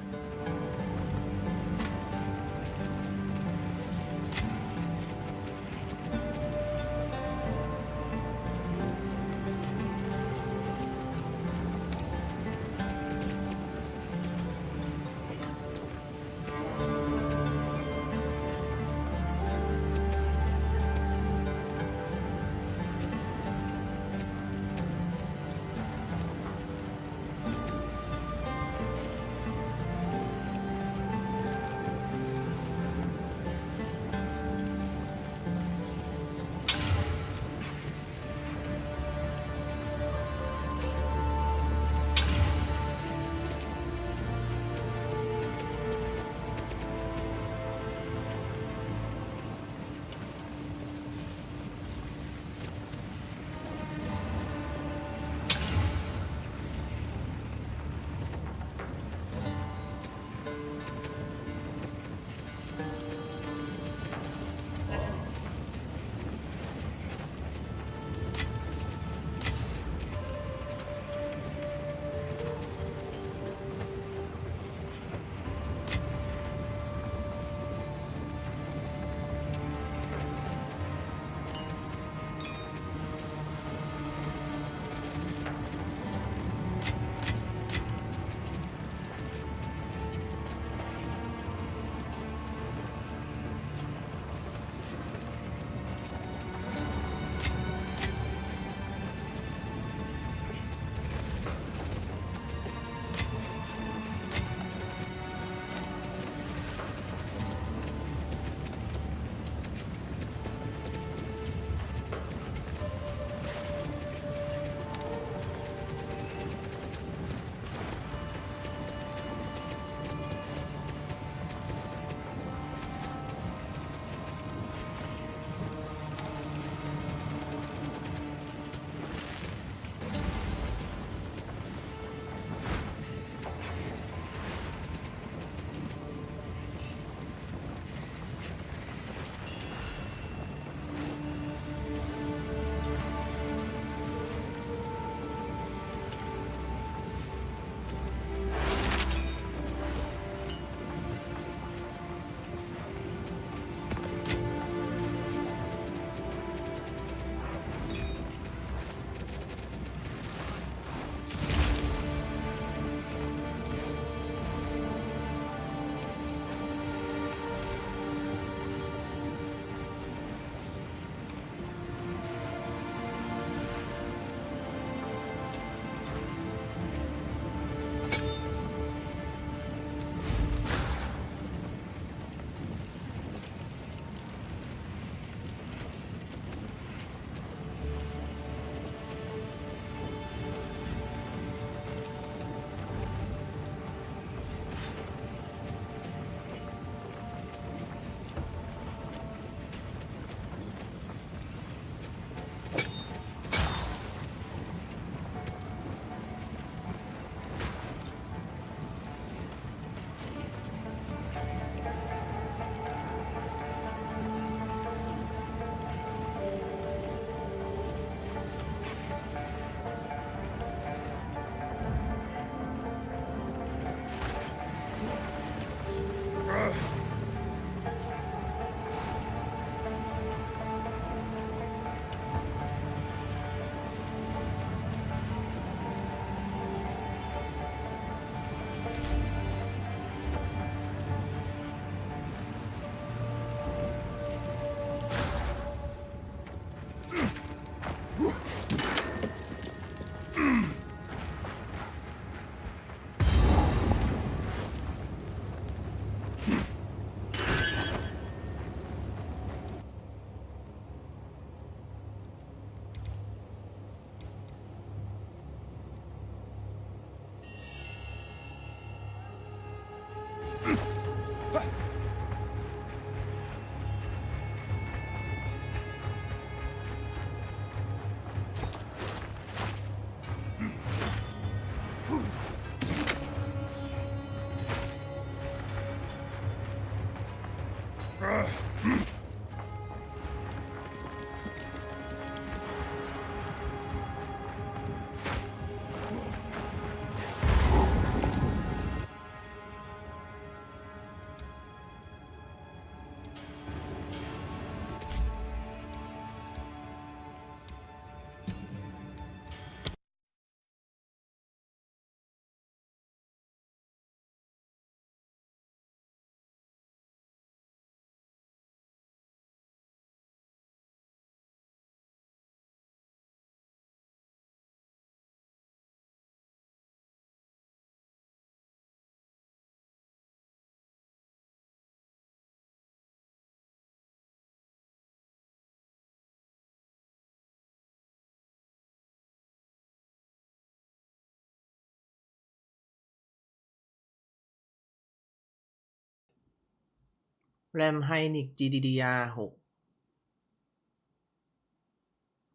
แรมไฮนิก GDDR6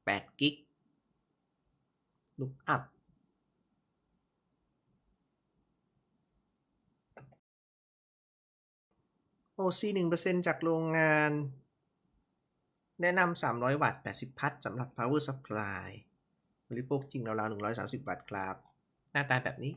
8 กิกลุกอัพOC 1% จากโรงงานแนะนำ300 วัตต์ 80 พัทสำหรับ Power Supply บริโภคจริงราวๆ130 วัตต์ครับหน้าตาแบบนี้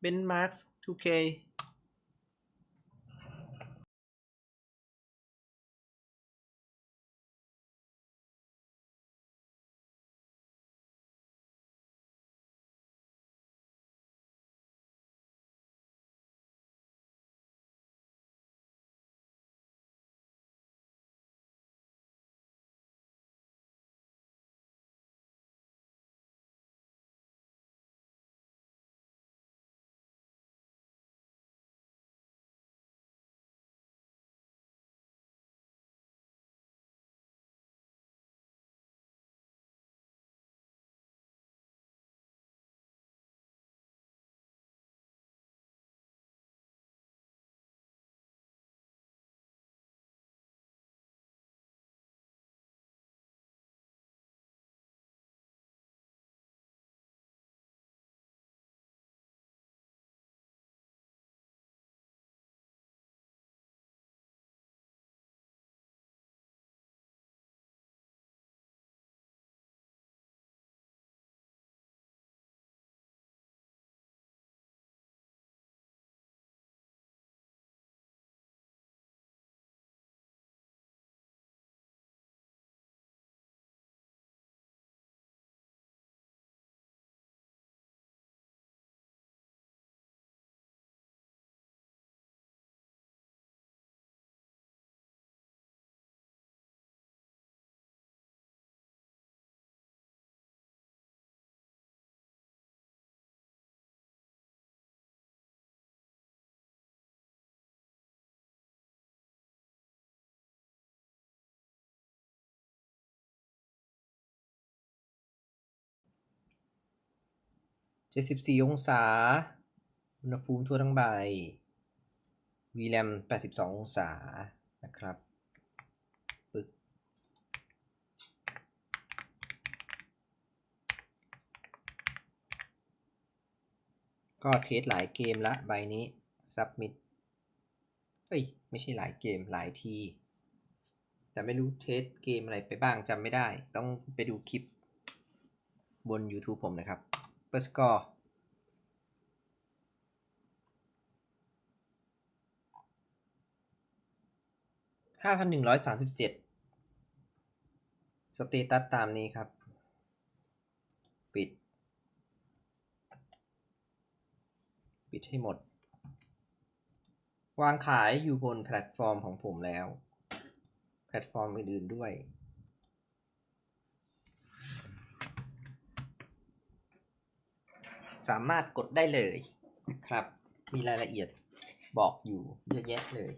Benchmark 2K74 องศาอุณหภูมิทั่วทั้งใบ VRAM 82 องศานะครับปึ๊กก็เทสหลายเกมละใบนี้ Submit เอ้ยไม่ใช่หลายเกมหลายทีแต่ไม่รู้เทสเกมอะไรไปบ้างจำไม่ได้ต้องไปดูคลิปบน YouTube ผมนะครับเปิดสกอร์5,137สเตตัสตามนี้ครับปิดให้หมดวางขายอยู่บนแพลตฟอร์มของผมแล้วแพลตฟอร์มอื่นๆด้วยสามารถกดได้เลยครับมีรายละเอียดบอกอยู่เยอะแยะเลย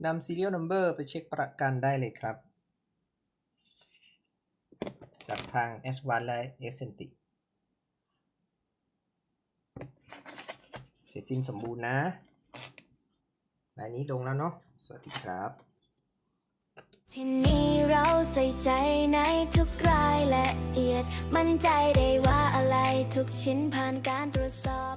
นำ serial number ไปเช็คประกันได้เลยครับกับทาง S1 และ Essenti เสร็จสิ้นสมบูรณ์นะรายนี้ลงแล้วเนาะสวัสดีครับที่นี่เราใส่ใจในทุกรายละเอียดมั่นใจได้ว่าอะไรทุกชิ้นผ่านการตรวจสอบ